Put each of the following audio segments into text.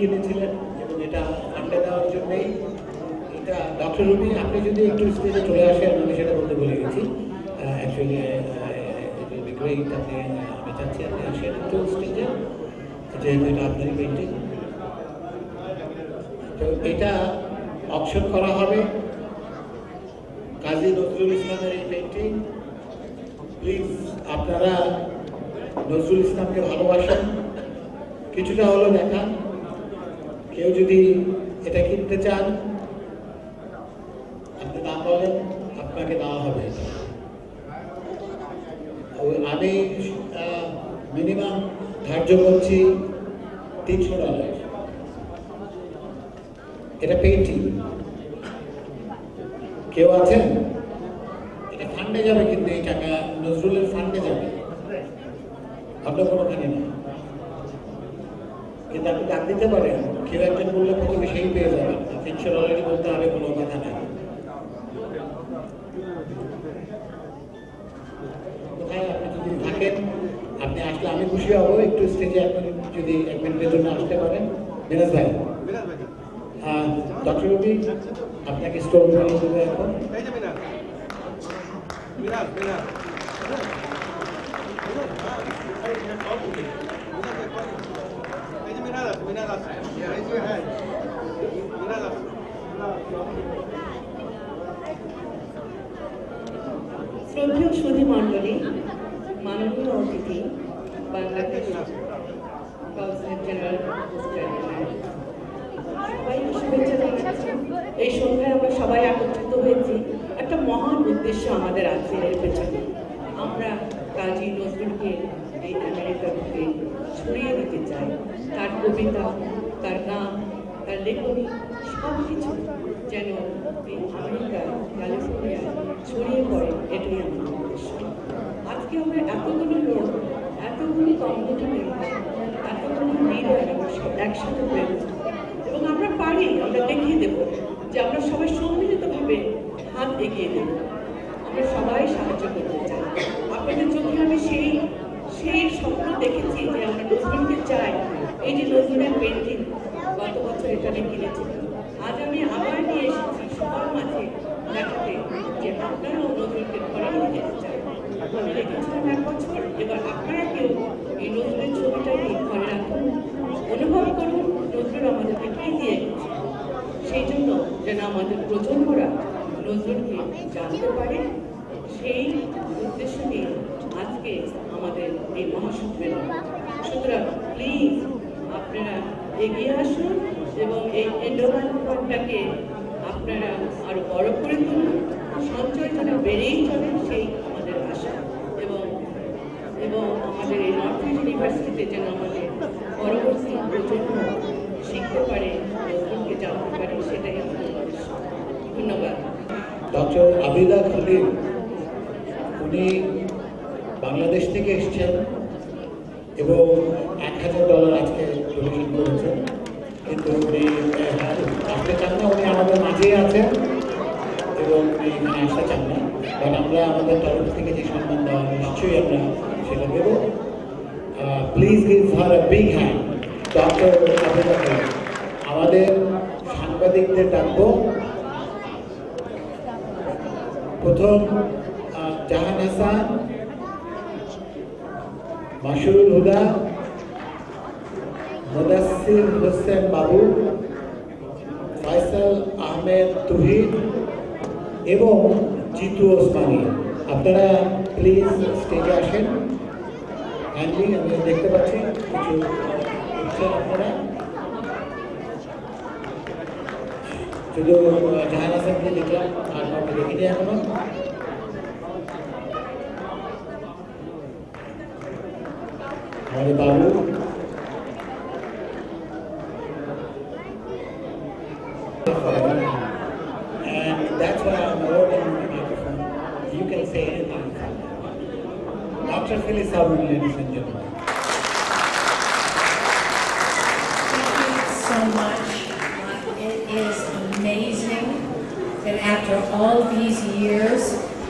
কিনেছিলেন এবং এটা ফান্ডে দেওয়ার জন্যই এটা ডক্টর রুবি, আপনি যদি একটু স্টেজে চলে আসেন, আমি সেটা বলতে ভুলে গেছি। অ্যাকচুয়ালি গ্রেট, আমি চাচ্ছি আপনি আসেন একটু স্টেজে, যেহেতু এটা আপনারই পেন্টিং। তো এটা অকশন করা হবে কাজী নজরুল ইসলামের এই পেন্টিং। প্লিজ আপনারা নজরুল ইসলামকে ভালোবাসেন, কিছুটা হলো দেখান। কেউ যদি এটা কিনতে চান, আপনি দাম বলেন, আপনাকে দেওয়া হবে। আমি মিনিমাম ধার্য করছি $300। এটা পেন্টিং। কেউ আছেন? এটা ফান্ডে যাবে, কিন্তু এই টাকা নজরুলের ফান্ডে যাবে, অন্য কোনোখানে না। কিন্তু আপনি ডাক দিতে পারেন, কেউ একজন বললে প্রথমে সেই পেয়ে যাবেন। $300 বলতে হবে, কোনো কথা নেই। কোথায় আপনি যদি থাকেন, আপনি আসলে আমি খুশি হব। একটু স্টেজে আপনি যদি 1 মিনিটের জন্য আসতে পারেন। মিরাজ ভাই, ডক্টর রবি আপনাকে স্টোর বানিয়ে দেবে এখন। শ্রদ্ধেয় সুধী মণ্ডলী, মাননীয় অতিথি, বাংলাদেশ কাউন্সিল জেনারেল সবাইকে শুভেচ্ছা জানাচ্ছি। এই সন্ধ্যায় আমরা সবাই একত্রিত হয়েছি, একটা মহান উদ্দেশ্য আমাদের আছে এর পেছনে। আমরা কাজী নজরুলকে এই আমেরিকা থেকে ছড়িয়ে দিতে চাই। তার কবিতা, তার গান, তার লেখনী সব কিছু যেন এই আমেরিকা, ক্যালিফোর্নিয়ায় ছড়িয়ে পড়ে, এটাই আমাদের উদ্দেশ্য। আজকে আমরা এতগুলো লোক, এতগুলো কমিউনিটি মেম্বার, এতগুলো লিডার একসাথে হয়েছি এবং আমরা পারি, আমরা দেখিয়ে দেবো যে আমরা সবাই সম্মিলিতভাবে হাত এগিয়ে দেব। আমরা সবাই সাহায্য করতে চাই। আপনাদের চোখে আমি সেই স্বপ্ন দেখেছি যে আমরা নজরুলকে চাই। এই যে নজরুলের পেন্টিং, গত বছর এটা আমি কিনেছিলাম, আজ আমি আবার নিয়ে এসেছি সবার মাঝে দেখাতে যে আপনারাও নজরুলকে ঘরে নিয়ে যেতে চাই। আমি রেখেছিলাম 1 বছর, এবার আপনারা কেউ এই নজরুলের ছবিটা নিয়ে ঘরে রাখুন, অনুভব করুন নজরুল আমাদেরকে কি দিয়ে গেছে। সেই জন্য যেন আমাদের প্রজন্মরা নজরুলকে জানতে পারে, সেই উদ্দেশ্য নিয়ে আজকে আমাদের এই মহাসম্মেলন। সুতরাং প্লিজ আপনারা এগিয়ে আসুন এবং এই এন্ডোমেন্ট ফান্ডটাকে আপনারা আরো বড় করে তুলুন, সঞ্চয় যেন বেড়েই চলে, সেই আমাদের আশা। এবং আমাদের এই নর্থ ইস্ট ইউনিভার্সিটিতে যেন আমাদের পরবর্তী প্রজন্ম শিখতে পারে, নজরুলকে জানতে পারে, সেটাই আমাদের উদ্দেশ্য। ধন্যবাদ। ডক্টর আবিদা খলিল, উনি বাংলাদেশ থেকে এসেছেন এবং $1000 আজকে ডোনেশন করেছেন। কিন্তু উনি আসতে চান না, উনি আমাদের মাঝেই আছেন এবং উনি এখানে আসতে চান না। কারণ আমরা আমাদের তরফ থেকে যে সম্মান দেওয়া নিশ্চয়ই আমরা সেটা দেবো। Please give her a big hand, doctor Abida Khalil. আমাদের সাংবাদিকদের ডাকবো। প্রথম জাহান হাসান, মাসুরুল হুদা, মুদাসসির হোসেন বাবু, ফয়সাল আহমেদ তুহিন এবং জিতু ওসমানী। আপনারা প্লিজ স্টেজে আসেন। হ্যান্ডলি আমি দেখতে পাচ্ছি কিছু আপনারা শুধু জাহান হাসানকে দেখলাম, আর কাউকে দেখিনি এখনো। আমাদের বাবু and that's why I'm holding the microphone. You can say anything. Dr. Phyllis Sabu, ladies and gentlemen. Thank you so much. It is amazing that after all these years,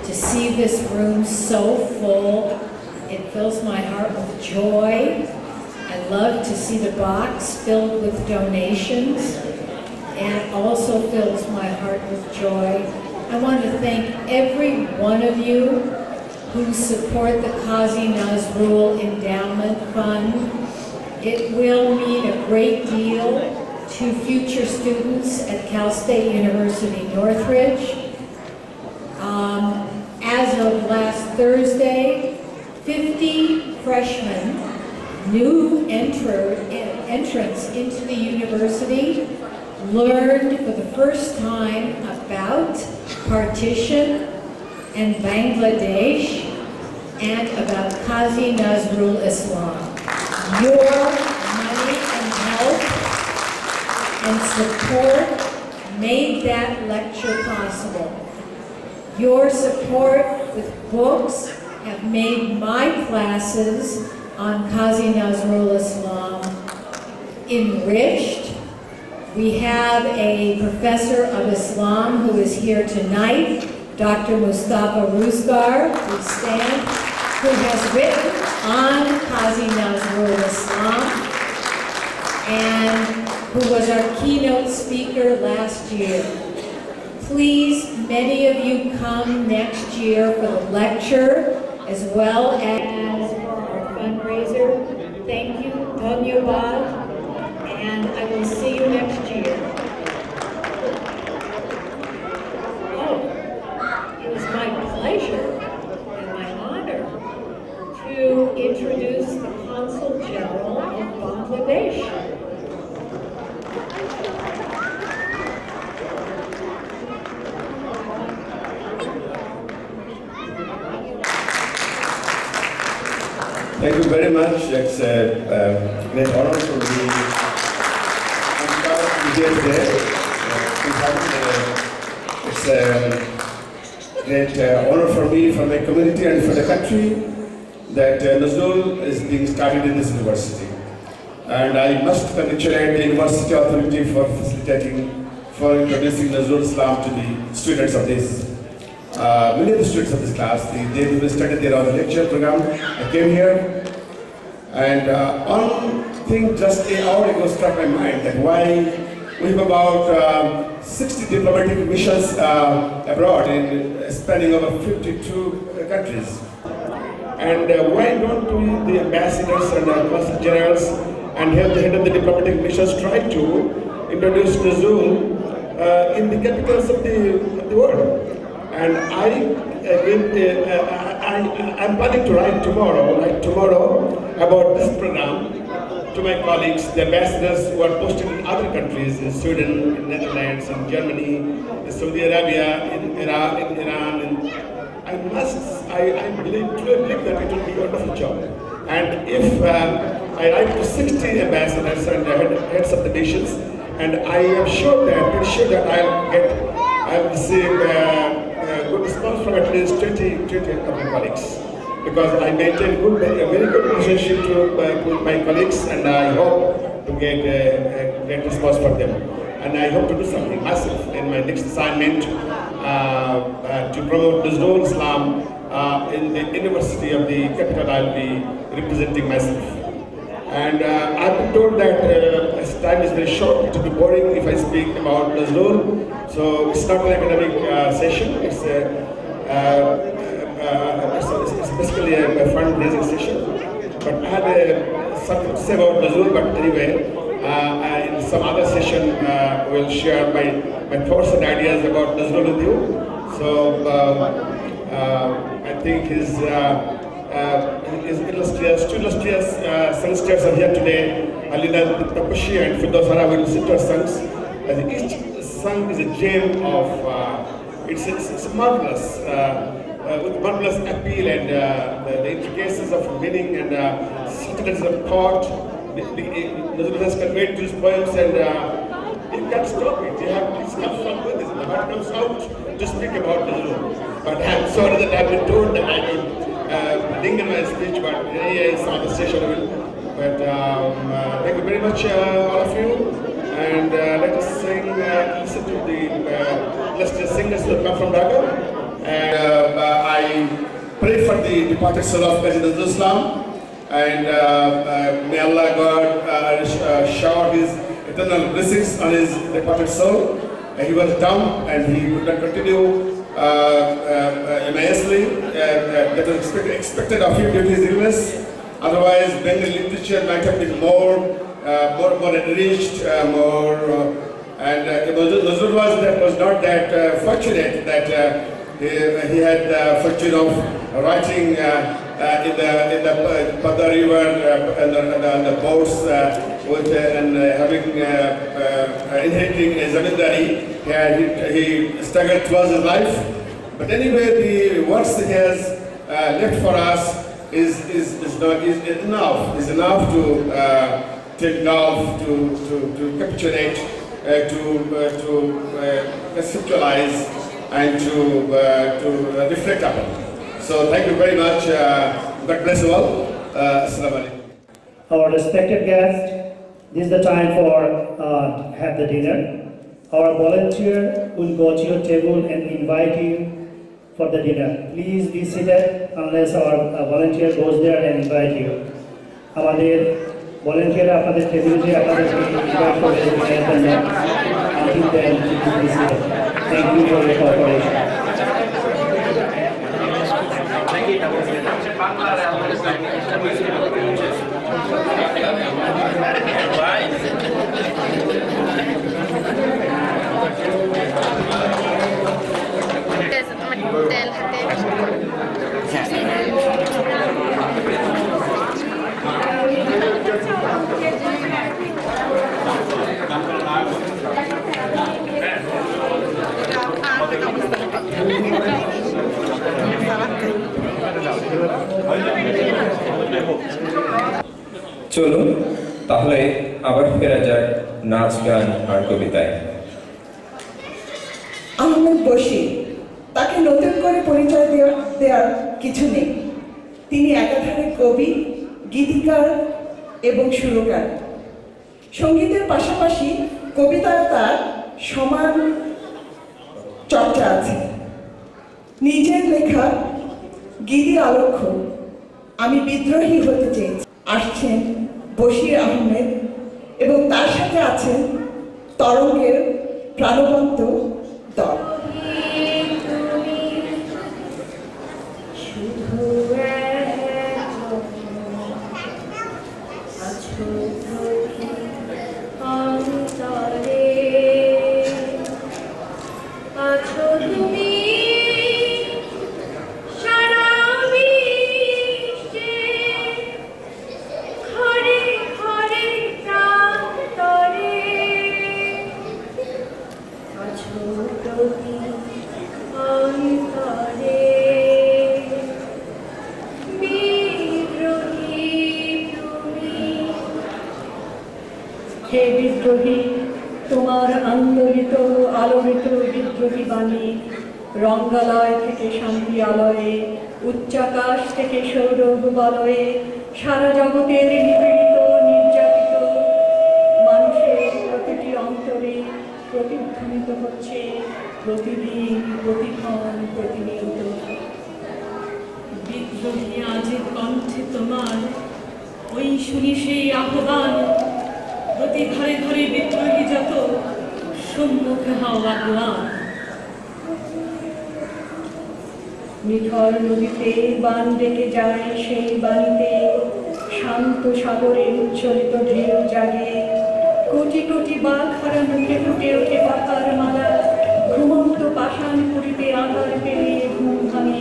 to see this room so full, it fills my heart with joy. I love to see the box filled with donations, and it also fills my heart with joy. I want to thank every one of you who support the Qazi Nazrul Endowment Fund. It will mean a great deal to future students at Cal State University Northridge. As of last Thursday, 50 freshmen, new entrants into the university, learned for the first time about partition and Bangladesh and about Qazi Nazrul Islam. Your money and help and support made that lecture possible. Your support with books have made my classes on Qazi Nazrul Islam enriched. We have a professor of Islam who is here tonight, Dr. Mustafa Rusgar, please stand, who has written on Qazi Nazrul Islam and who was our keynote speaker last year. Please, many of you come next year for the lecture as well as for our fundraiser. Thank you, Dhanyabad, and I will see you next year. Oh, it was my pleasure and my honor to introduce the Consul General of Bangladesh. Thank you very much. It's a great honor for me. I'm proud to be here today. It's a great honor for me, for my community, and for the country that Nazrul is being started in this university. And I must congratulate the university authority for facilitating, for introducing Nazrul Islam to the students of this. Many of the students of this class, they studied their own lecture program. I came here, and one thing just an hour ago struck my mind, that why we have about 60 diplomatic missions abroad, in spanning over 52 countries. And why don't we, the ambassadors and the consul generals and the head of the diplomatic missions, try to introduce Nazrul in the capitals of the world? And I'm planning to write tomorrow about this program to my colleagues, the ambassadors who are posted in other countries, in Sweden, in Netherlands, in Germany, in Saudi Arabia, in Iraq, in Iran. I believe that it will be a wonderful job. And if I write to 60 ambassadors and heads of the nations, and I am pretty sure that I'll receive good response from at least 20 of my colleagues, because I maintain a very good relationship with my colleagues, and I hope to get a great response from them. And I hope to do something massive in my next assignment to promote Nazrul Islam in the university of the capital I'll be representing myself. And I've been told that time is very short, it will be boring if I speak about Nazrul. So it's not an academic session, it's basically a fundraising session. But I had something to say about Nazrul, but anyway, in some other session we'll share my thoughts and ideas about Nazrul with you. So I think his illustrious songsters are here today. Alina Tapashi and Firdaus Hara will listen to our songs. Each song is a gem of, it's marvelous, with marvelous appeal and the intricacies of meaning and subtleties of thought. Nazrul has conveyed these poems and you can't stop it. You have to have fun with this. The heart comes out to speak about Nazrul. But I'm sorry that I've been told that I will ding in my speech, but it's not the session I will. But thank you very much, all of you. And let us listen to the illustrious singers who have come from Dhaka. And I pray for the departed soul of President Islam. And may Allah God shower His eternal blessings on his departed soul. He was dumb and he would not continue immensely. That was expected of him due to his illness. Otherwise, Bengali literature might have been more enriched, and Nazrul was not that fortunate that he had the fortune of writing in the Pada River and the boats and having inheriting a zamindari. He struggled towards his life. But anyway, the works he has left for us is enough to take love, to capitulate, to conceptualize, and to reflect upon. So thank you very much. God bless you all. Assalamu alaikum. Our respected guests, this is the time for have the dinner. Our volunteer will go to your table and invite you for the dinner. Please be seated unless our volunteer goes there and invite you. আমাদের volunteer আপনাদের টেবিলে আপনাদেরকে invite করে দেবেন until then please be seated. Thank you for your cooperation. চলুন তাহলে আবার ফেরা যাক নাচ গান আর কবিতায়। আহমেদ বশির, তাকে নতুন করে পরিচয় দেওয়ার কিছু নেই। তিনি একাধারে কবি, গীতিকার এবং সুরকার। সঙ্গীতের পাশাপাশি কবিতায় তার সমান চর্চা আছে। নিজের লেখা গীতি আলোক্ষ আমি বিদ্রোহী হতে চেয়েছি আসছেন বশির আহমেদ এবং তার সাথে আছেন তরঙ্গের প্রাণবন্ত দল। হে বিদ্রোহী, তোমার আন্দোলিত আলোড়িত বিদ্রোহী বাণী রঙ্গালয় থেকে শান্তি আলয়ে, উচ্চাকাশ থেকে সৌরভ বলয়ে সারা জগতের নিপীড়িত নির্যাতিত মানুষের প্রতিটি অন্তরে প্রতিধ্বনিত হচ্ছে প্রতিদিন, প্রতিক্ষণ, প্রতিনিয়ত। বিদ্রোহী আজের কণ্ঠে তোমার ওই শুনি সেই আহ্বান, প্রতি ঘরে ঘরে বিদ্রোহী যত সম্মুখে হও আগুয়ান। নিথর নদীতে বান ডেকে যায় সেই বাণীতে, শান্ত সাগরে উচ্ছ্বলিত ঢেউ জাগে, কোটি কোটি বাঘ হারা মুখে ফুটে ওঠে পাতার মালা, ঘুমন্ত পাষাণ পুরীতে আধার পেরিয়ে ঘুম ভাঙে।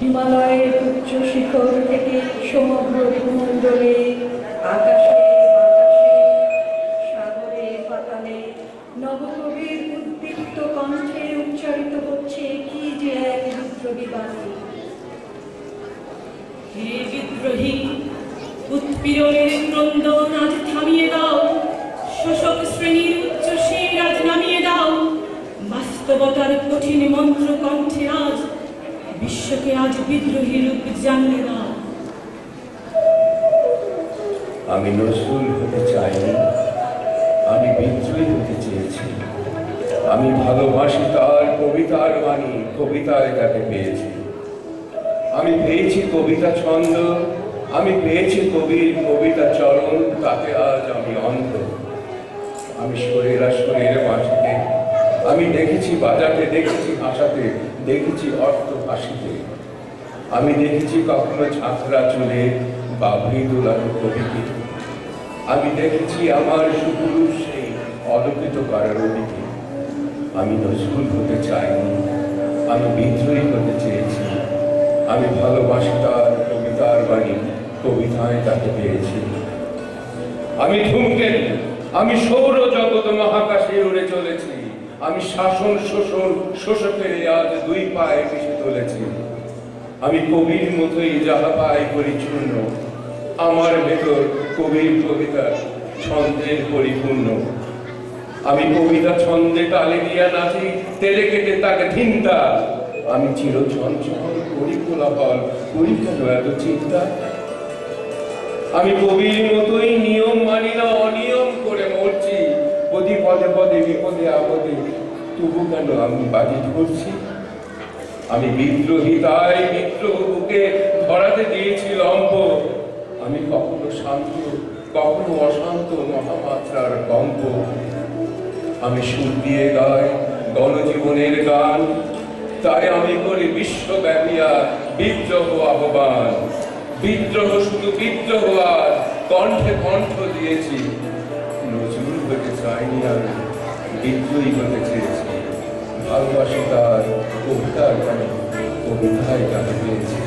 হিমালয়ের উচ্চ শিখর থেকে সমগ্র ভূমণ্ডলে, আকাশে বাতাসে, সাগরে পাতালে নবকবির উদ্দীপ্ত কণ্ঠে উচ্চারিত হচ্ছে কি যে এক বিদ্রোহী বাণী। হে বিদ্রোহী, উৎপীড়নের ক্রন্দন আজ থামিয়ে দাও, শোষক শ্রেণীর উচ্চ শির আজ নামিয়ে দাও, বাস্তবতার কঠিন মন্ত্র কণ্ঠে আজ বিশ্বকে আজ বিদ্রোহী রূপ জানিয়ে দাও। আমি নজরুল হতে চাইনি, আমি বিদ্রোহী হতে চেয়েছি। আমি ভালোবাসি তার কবিতার বাণী, কবিতায় তাকে পেয়েছি। আমি পেয়েছি কবিতা ছন্দ, আমি পেয়েছি কবির কবিতা চরণ, তাতে আজ আমি অন্ধ। আমি শরীর মাটিতে, আমি দেখেছি বাজাতে, দেখেছি হাসাতে, দেখেছি অর্থ হাসিতে। আমি দেখেছি কখনো ছাত্রা চুলে বা মৃদুলার কবিকে। আমি দেখেছি আমার সুপুরুষ সেই অলোকিত করার অধিকে। আমি নজরুল হতে চাইনি, আমি বিদ্রোহী হতে চেয়েছি। আমি ভালোবাসি তার কবিতার বাণী, কবিতায় তাকে পেয়েছি। আমি ধূমকেতু, আমি সৌর জগৎ মহাকাশে উড়ে চলেছি। আমি শাসন শোষণ শোষকের আজ দুই পায়ে মিশে চলেছি। আমি কবির মতোই যাহা পাই পরিচ্ছন্ন, আমার ভেতর কবির কবিতা ছন্দের পরিপূর্ণ। আমি কবিতা ছন্দে তালে দিয়া নাচি, তেলে কেটে তাকে ধিন্তা। আমি চির চঞ্চল করি কোলাহল, করি কেন এত চিন্তা। আমি কবির মতোই নিয়ম মানি না, অনিয়ম করে মরছি। প্রতি পদে পদে বিপদে আপদে, তবু কেন আমি বাজি ধরছি। আমি বিদ্রোহী, তাই বিদ্রোহ বুকে ধরাতে দিয়েছি লম্ব। আমি কখনো শান্ত, কখনো অশান্ত, মহামাত্রার কম্প। আমি সুর দিয়ে গাই গণজীবনের গান, তাই আমি করি বিশ্বব্যাপী বিদ্রোহ আহ্বান। বিদ্রোহ শুধু বিদ্রোহ, আর কণ্ঠে কণ্ঠ দিয়েছি। নজরুল হতে চাইনি, আমি বিদ্রোহী হতে চেয়েছি। ভালোবাসি তার কবিতার গানে, কবিতায় গানে পেয়েছি।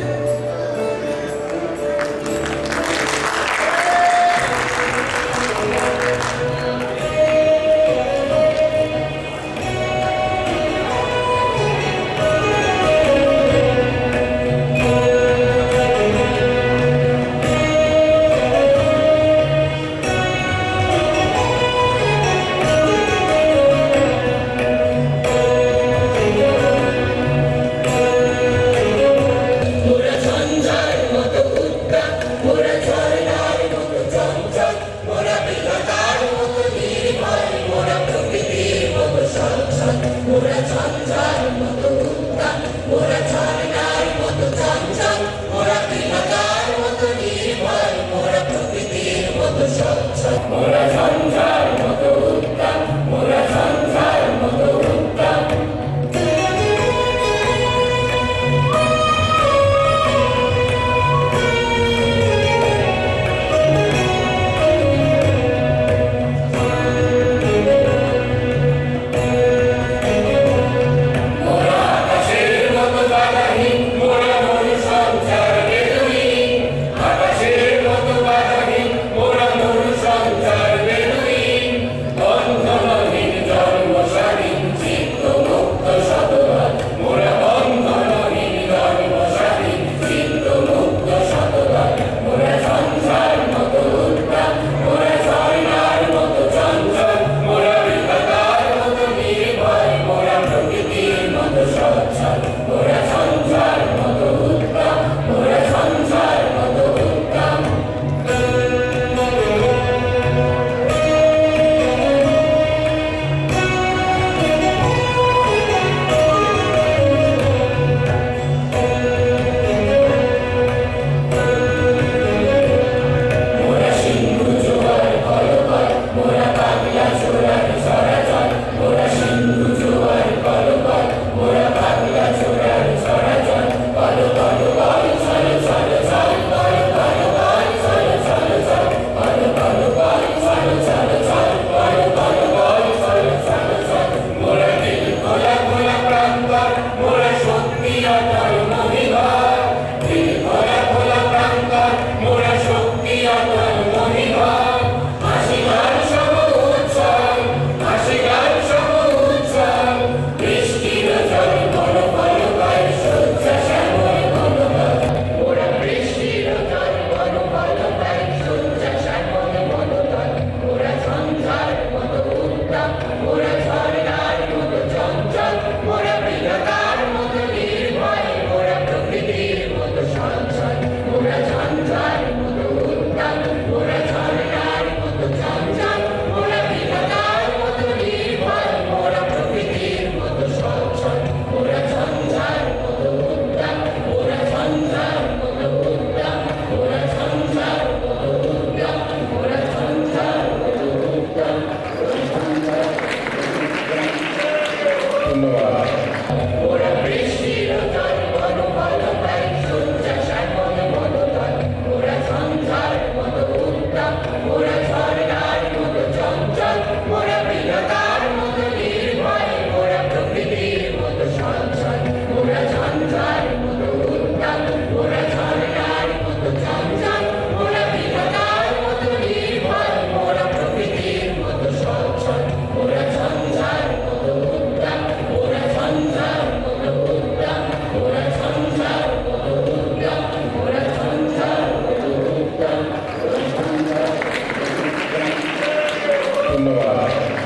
মোরা শক্তি অটল মহিমা ওরা বৃষ্টির